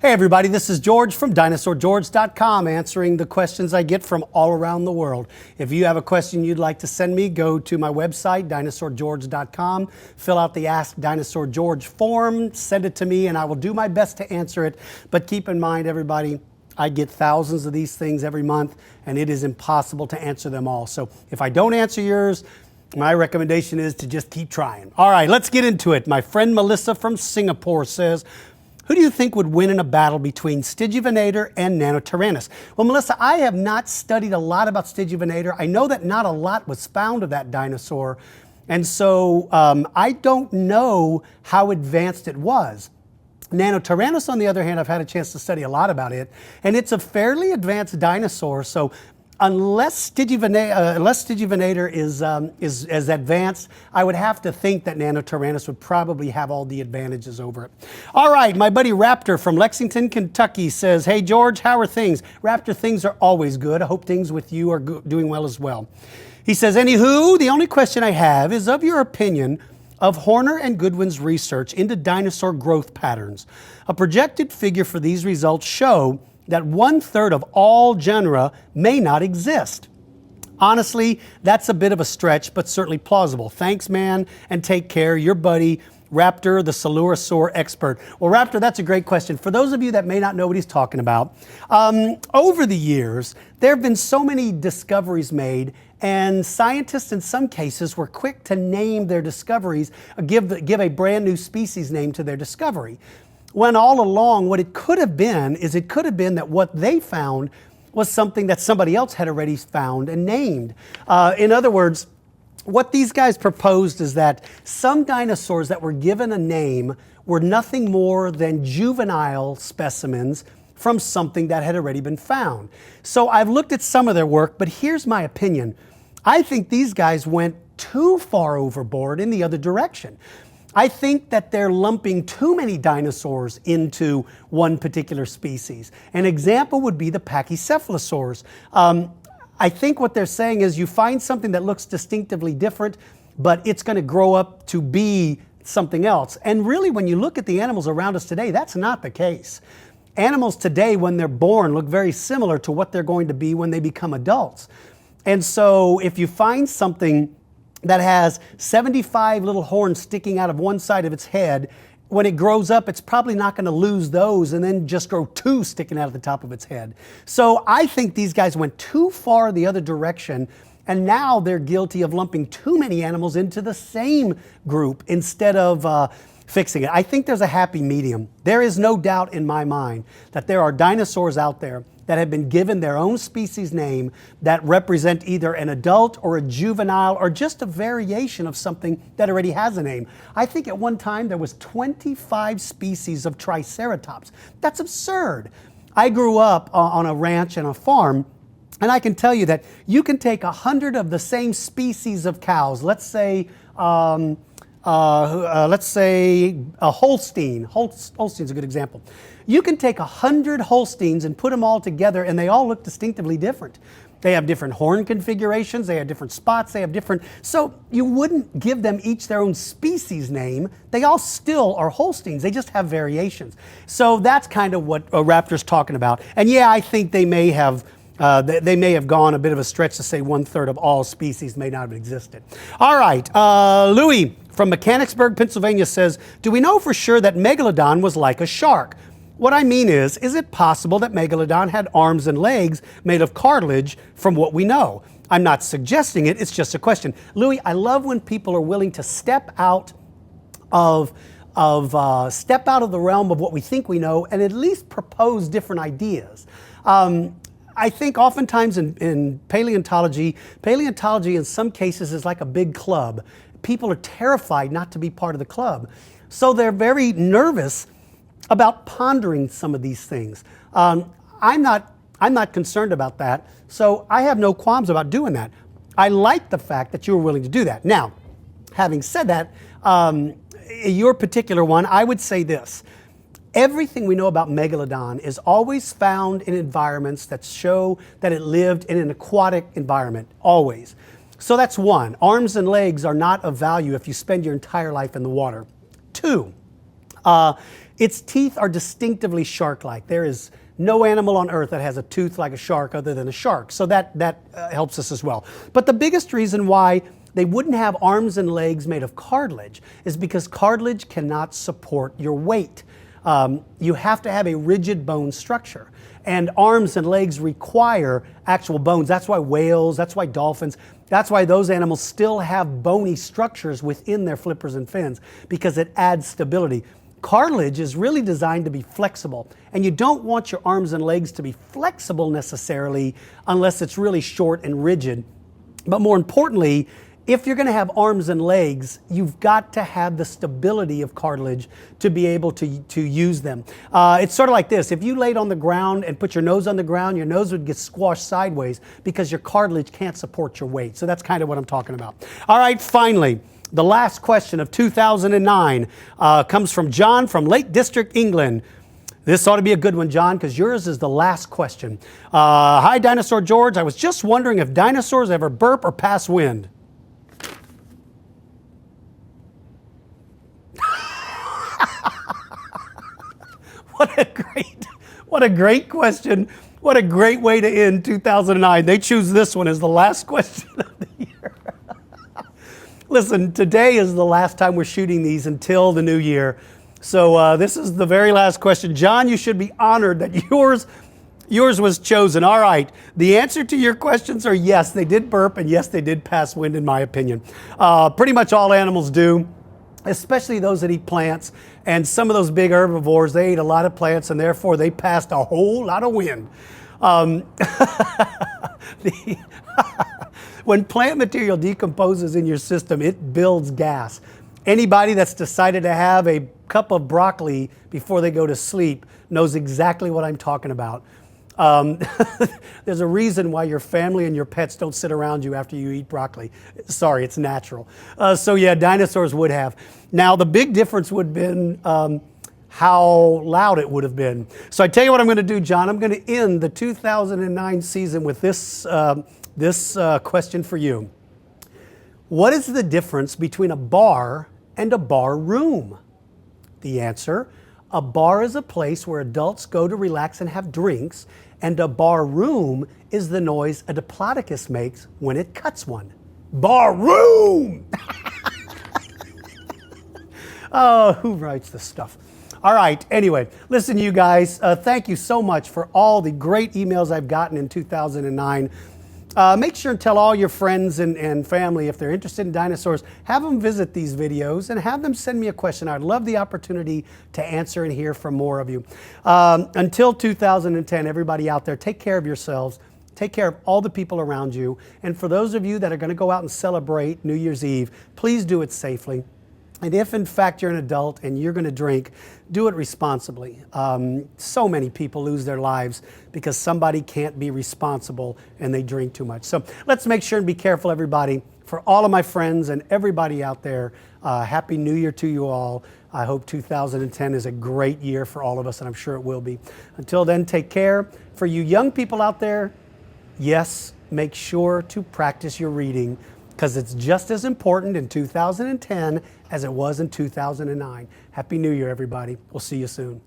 Hey everybody, this is George from DinosaurGeorge.com answering the questions I get from all around the world. If you have a question you'd like to send me, go to my website, DinosaurGeorge.com, fill out the Ask Dinosaur George form, send it to me, and I will do my best to answer it. But keep in mind, everybody, I get thousands of these things every month, and it is impossible to answer them all. So if I don't answer yours, my recommendation is to just keep trying. All right, let's get into it. My friend Melissa from Singapore says, who do you think would win in a battle between Stygivenator and Nanotyrannus? Well, Melissa, I have not studied a lot about Stygivenator. I know that not a lot was found of that dinosaur, and so I don't know how advanced it was. Nanotyrannus, on the other hand, I've had a chance to study a lot about it, and it's a fairly advanced dinosaur, so unless Stygivenator is as advanced, I would have to think that Nanotyrannus would probably have all the advantages over it. All right, my buddy Raptor from Lexington, Kentucky says, hey George, how are things? Raptor, things are always good. I hope things with you are doing well as well. He says, anywho, the only question I have is of your opinion of Horner and Goodwin's research into dinosaur growth patterns. A projected figure for these results show that 1/3 of all genera may not exist. Honestly, that's a bit of a stretch, but certainly plausible. Thanks, man, and take care. Your buddy, Raptor, the Coelurosaur expert. Well, Raptor, that's a great question. For those of you that may not know what he's talking about, over the years, there have been so many discoveries made, and scientists in some cases were quick to name their discoveries, give a brand new species name to their discovery. When all along, what it could have been is it could have been that what they found was something that somebody else had already found and named. In other words, what these guys proposed is that some dinosaurs that were given a name were nothing more than juvenile specimens from something that had already been found. So I've looked at some of their work, but here's my opinion. I think these guys went too far overboard in the other direction. I think that they're lumping too many dinosaurs into one particular species. An example would be the pachycephalosaurs. I think what they're saying is you find something that looks distinctively different, but it's going to grow up to be something else. And really, when you look at the animals around us today, that's not the case. Animals today, when they're born, look very similar to what they're going to be when they become adults. And so if you find something that has 75 little horns sticking out of one side of its head, when it grows up, it's probably not going to lose those and then just grow two sticking out of the top of its head. So I think these guys went too far the other direction, and now they're guilty of lumping too many animals into the same group instead of fixing it. I think there's a happy medium. There is no doubt in my mind that there are dinosaurs out there that have been given their own species name that represent either an adult or a juvenile or just a variation of something that already has a name. I think at one time there was 25 species of Triceratops. That's absurd. I grew up on a ranch and a farm, and I can tell you that you can take 100 of the same species of cows, let's say a Holstein. Holstein's a good example. You can take 100 Holsteins and put them all together, and they all look distinctively different. They have different horn configurations, they have different spots, they have different... So you wouldn't give them each their own species name. They all still are Holsteins, they just have variations. So that's kind of what Raptor's talking about. And yeah, I think they may have gone a bit of a stretch to say 1/3 of all species may not have existed. All right, Louie from Mechanicsburgh, Pennsylvania says, do we know for sure that Megalodon was like a shark? What I mean is it possible that Megalodon had arms and legs made of cartilage from what we know? I'm not suggesting it, it's just a question. Louie, I love when people are willing to step out of the realm of what we think we know and at least propose different ideas. I think oftentimes in paleontology in some cases is like a big club. People are terrified not to be part of the club. So they're very nervous about pondering some of these things. I'm not concerned about that, so I have no qualms about doing that. I like the fact that you were willing to do that. Now, having said that, your particular one, I would say this. Everything we know about Megalodon is always found in environments that show that it lived in an aquatic environment, always. So that's one. Arms and legs are not of value if you spend your entire life in the water. Two, Its teeth are distinctively shark-like. There is no animal on earth that has a tooth like a shark other than a shark. So that helps us as well. But the biggest reason why they wouldn't have arms and legs made of cartilage is because cartilage cannot support your weight. You have to have a rigid bone structure. And arms and legs require actual bones. That's why whales, that's why dolphins, that's why those animals still have bony structures within their flippers and fins, because it adds stability. Cartilage is really designed to be flexible, and you don't want your arms and legs to be flexible necessarily unless it's really short and rigid. But more importantly, if you're going to have arms and legs, you've got to have the stability of cartilage to be able to use them. It's sort of like this. If you laid on the ground and put your nose on the ground, your nose would get squashed sideways because your cartilage can't support your weight. So that's kind of what I'm talking about. All right, finally, the last question of 2009 comes from John from Lake District, England. This ought to be a good one, John, because yours is the last question. Hi, Dinosaur George. I was just wondering if dinosaurs ever burp or pass wind. What a great question. What a great way to end 2009. They choose this one as the last question of the year. Listen, today is the last time we're shooting these until the new year. So this is the very last question. John, you should be honored that yours was chosen. All right. The answer to your questions are yes, they did burp, and yes, they did pass wind, in my opinion. Pretty much all animals do, especially those that eat plants. And some of those big herbivores, they ate a lot of plants, and therefore they passed a whole lot of wind. When plant material decomposes in your system, it builds gas. Anybody that's decided to have a cup of broccoli before they go to sleep knows exactly what I'm talking about. There's a reason why your family and your pets don't sit around you after you eat broccoli. Sorry, it's natural. So yeah, dinosaurs would have. Now the big difference would have been how loud it would have been. So I tell you what I'm going to do, John. I'm going to end the 2009 season with this question for you. What is the difference between a bar and a bar room? The answer: a bar is a place where adults go to relax and have drinks, and a bar room is the noise a diplodocus makes when it cuts one. Bar room! Oh, who writes this stuff? All right, anyway, listen, you guys, thank you so much for all the great emails I've gotten in 2009. Make sure and tell all your friends and family, if they're interested in dinosaurs, have them visit these videos and have them send me a question. I'd love the opportunity to answer and hear from more of you. Until 2010, everybody out there, take care of yourselves. Take care of all the people around you. And for those of you that are going to go out and celebrate New Year's Eve, please do it safely. And if in fact you're an adult and you're going to drink, do it responsibly. So many people lose their lives because somebody can't be responsible and they drink too much. So let's make sure and be careful, everybody. For all of my friends and everybody out there, Happy New Year to you all. I hope 2010 is a great year for all of us, and I'm sure it will be. Until then, take care. For you young people out there, yes, make sure to practice your reading, because it's just as important in 2010 as it was in 2009. Happy New Year, everybody. We'll see you soon.